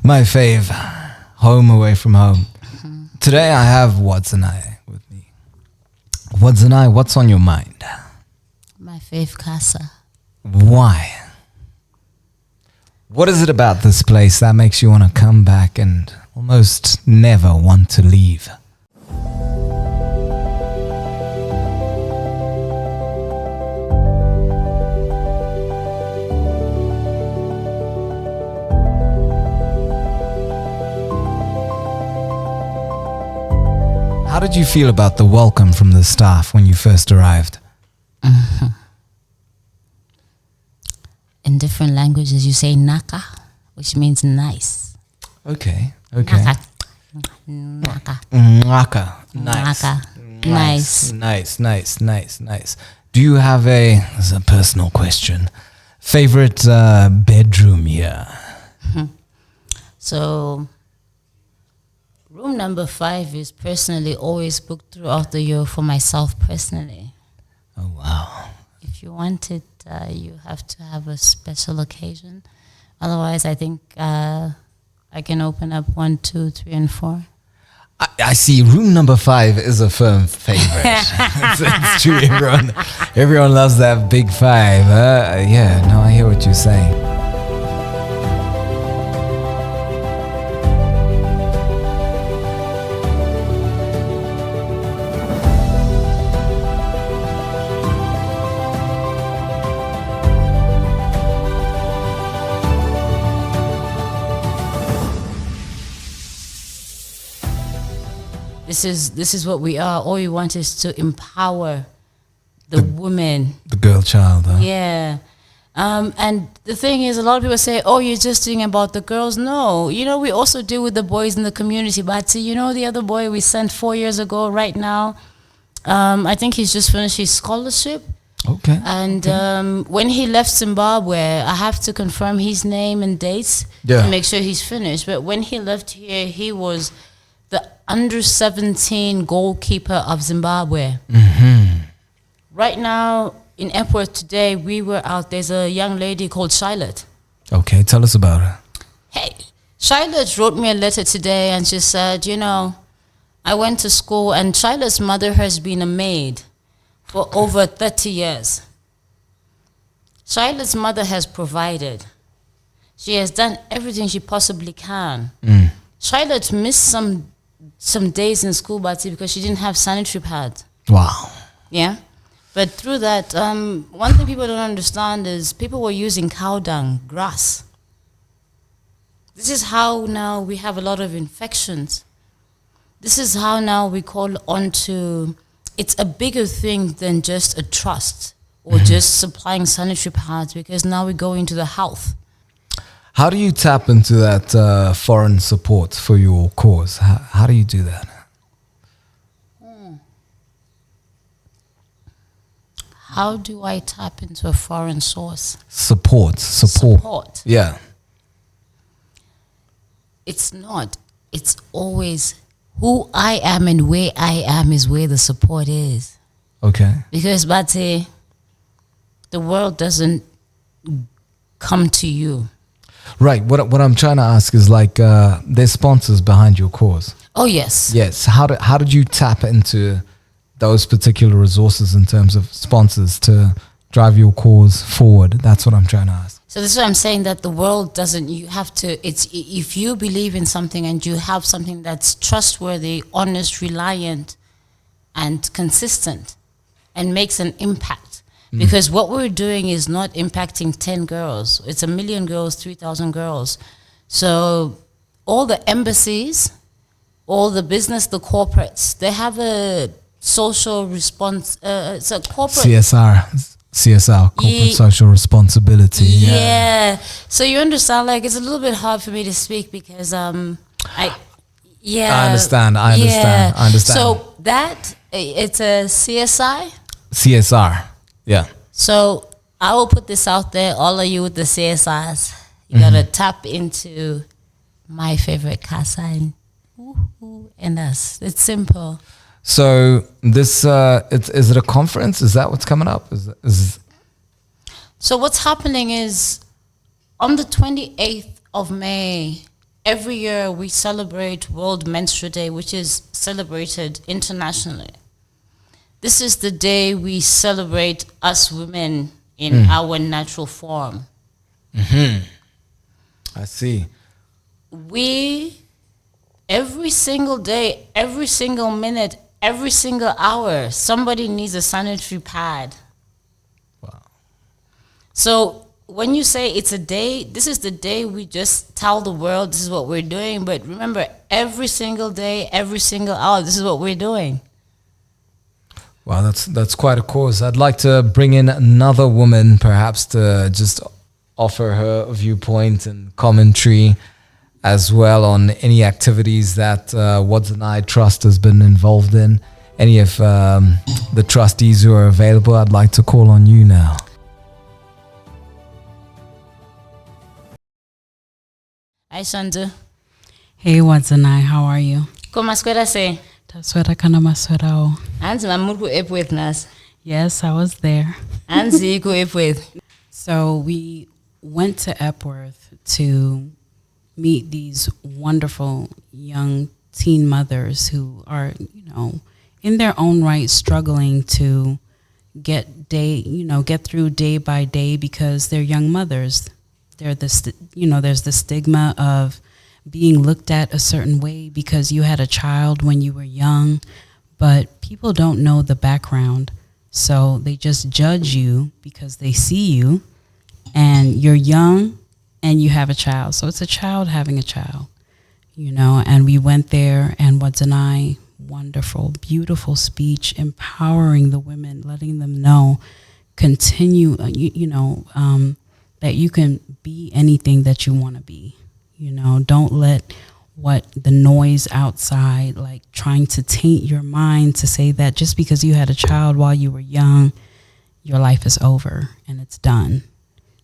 My fave, home away from home. Today I have Wadzanai with me. Wadzanai, what's on your mind? MyFaveCasa. Why? What is it about this place that makes you want to come back and almost never want to leave? How did you feel about the welcome from the staff when you first arrived? In different languages, you say naka, which means nice. Okay. Naka. Naka. Nice. Naka. Nice. Do you have this is a personal question, favorite bedroom here? So, room number 5 is personally always booked throughout the year for myself personally. Oh, wow. If you want it, you have to have a special occasion. Otherwise, I think I can open up 1, 2, 3, and 4. I see room number 5 is a firm favorite. it's true. Everyone loves that big 5. Yeah, no, I hear what you're saying. This is what we are. All we want is to empower the woman. The girl child. Huh? Yeah. And the thing is, a lot of people say, oh, you're just doing about the girls. No. We also deal with the boys in the community. Batsi, the other boy we sent 4 years ago right now, I think he's just finished his scholarship. Okay. And when he left Zimbabwe, I have to confirm his name and dates to make sure he's finished. But when he left here, he was the under-17 goalkeeper of Zimbabwe. Mm-hmm. Right now, in Epworth today, we were out. There's a young lady called Charlotte. Okay, tell us about her. Hey, Charlotte wrote me a letter today and she said, I went to school and Charlotte's mother has been a maid for over 30 years. Charlotte's mother has provided. She has done everything she possibly can. Charlotte missed some days in school, Batsi, because she didn't have sanitary pads. Wow. Yeah. But through that, one thing people don't understand is people were using cow dung, grass. This is how now we have a lot of infections. This is how now we call on to, it's a bigger thing than just a trust or just supplying sanitary pads, because now we go into the health. How do you tap into that foreign support for your cause? How do you do that? How do I tap into a foreign source? Support. Yeah. It's not. It's always who I am and where I am is where the support is. Okay. Because, Batsi, the world doesn't come to you. Right. What I'm trying to ask is there's sponsors behind your cause. Oh, yes. Yes. How did you tap into those particular resources in terms of sponsors to drive your cause forward? That's what I'm trying to ask. So this is what I'm saying, that the world doesn't, you have to, if you believe in something and you have something that's trustworthy, honest, reliant, and consistent and makes an impact. Because what we're doing is not impacting 10 girls. It's 1 million girls, 3,000 girls. So all the embassies, all the business, the corporates, they have a social response. It's a corporate CSR, corporate social responsibility. Yeah. So you understand, it's a little bit hard for me to speak because I understand. So that it's a CSR. Yeah. So I will put this out there, all of you with the CSRs, you gotta tap into MyFaveCasa and us. It's simple. So this is it a conference? Is that what's coming up? So what's happening is on the 28th of May, every year we celebrate World Menstrual Day, which is celebrated internationally. This is the day we celebrate us women in our natural form. I see. We, every single day, every single minute, every single hour, somebody needs a sanitary pad. Wow. So when you say it's a day, this is the day we just tell the world this is what we're doing. But remember, every single day, every single hour, this is what we're doing. Wow, that's quite a cause. I'd like to bring in another woman, perhaps, to just offer her viewpoint and commentary as well on any activities that Wadzanai Trust has been involved in. Any of the trustees who are available, I'd like to call on you now. Hi, Shandu. Hey, Wadzanai, how are you? Como asquera se? Taswera kana maswera o. Anzi mamurku epweth nas. Yes, I was there. Anzi ku epweth. So we went to Epworth to meet these wonderful young teen mothers who are, in their own right struggling to get through day by day because they're young mothers. They're there's the stigma of being looked at a certain way because you had a child when you were young, but people don't know the background. So they just judge you because they see you and you're young and you have a child. So it's a child having a child, and we went there and Wadzanai, wonderful, beautiful speech, empowering the women, letting them know, continue, that you can be anything that you want to be. Don't let what the noise outside, like trying to taint your mind to say that just because you had a child while you were young, your life is over and it's done.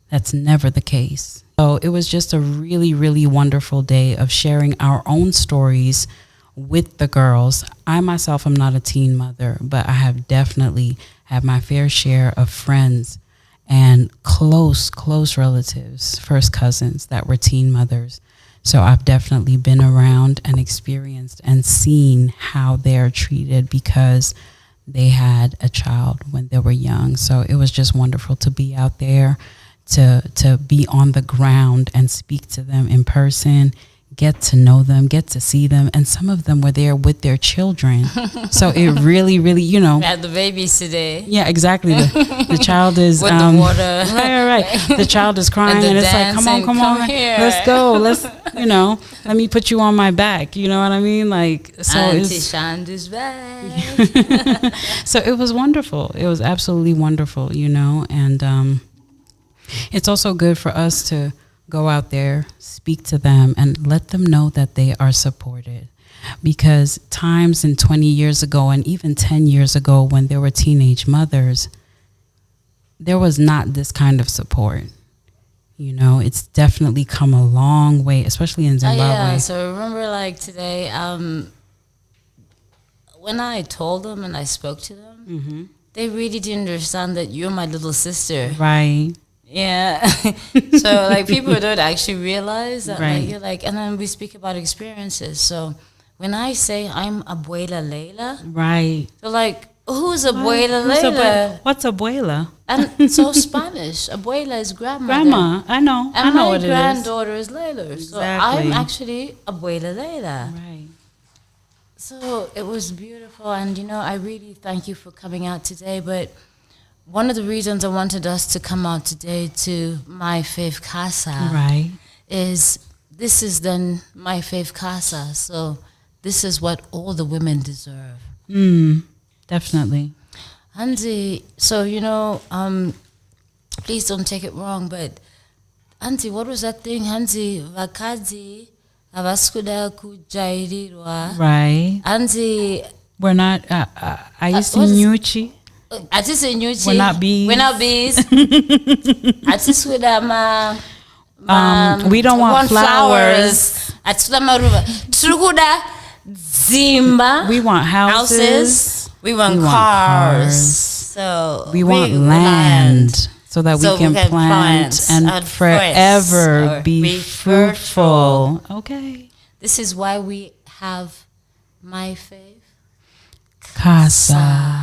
That's never the case. So it was just a really, really wonderful day of sharing our own stories with the girls. I myself am not a teen mother, but I have definitely had my fair share of friends and close relatives, first cousins that were teen mothers. So I've definitely been around and experienced and seen how they're treated because they had a child when they were young. So it was just wonderful to be out there, to be on the ground and speak to them in person, get to know them, get to see them. And some of them were there with their children. So it really, really, We had the babies today. Yeah, exactly. The child is with the water. Right. The child is crying and it's like, come on, here. let's go. Let's, let me put you on my back. You know what I mean? Like, so Auntie Shandu's back. So it was wonderful. It was absolutely wonderful, and it's also good for us to go out there, speak to them, and let them know that they are supported. Because times in 20 years ago and even 10 years ago when there were teenage mothers, there was not this kind of support. It's definitely come a long way, especially in Zimbabwe. Yeah, so remember like today, when I told them and I spoke to them, they really didn't understand that you're my little sister. Right. Yeah. So like people don't actually realize that Right. like you're like, and then we speak about experiences. So when I say I'm Abuela Leila, Right. they're like, who's Abuela Leila? What's abuela? And so Spanish, Abuela is grandmother. Grandma. I know. And I know my what it is. granddaughter is Leila. So I'm Exactly. actually Abuela Leila. Right. So it was beautiful, and I really thank you for coming out today. But one of the reasons I wanted us to come out today to MyFaveCasa Right. is this is then MyFaveCasa. So this is what all the women deserve. Definitely. Auntie, so please don't take it wrong, but Auntie, what was that thing? Auntie, vakadzi avaskuda kujairirwa. Right. Auntie, We're not. I used to what is- nyuchi. atisi nyuchi. We're not bees. We're not bees. Atiskuda We don't want flowers. Atiskuda maruva. Trukuda zimba. We want houses. We want We want cars. cars. So We want land. so that we can plant and forever be fruitful. Okay. This is why we have My Fave Casa.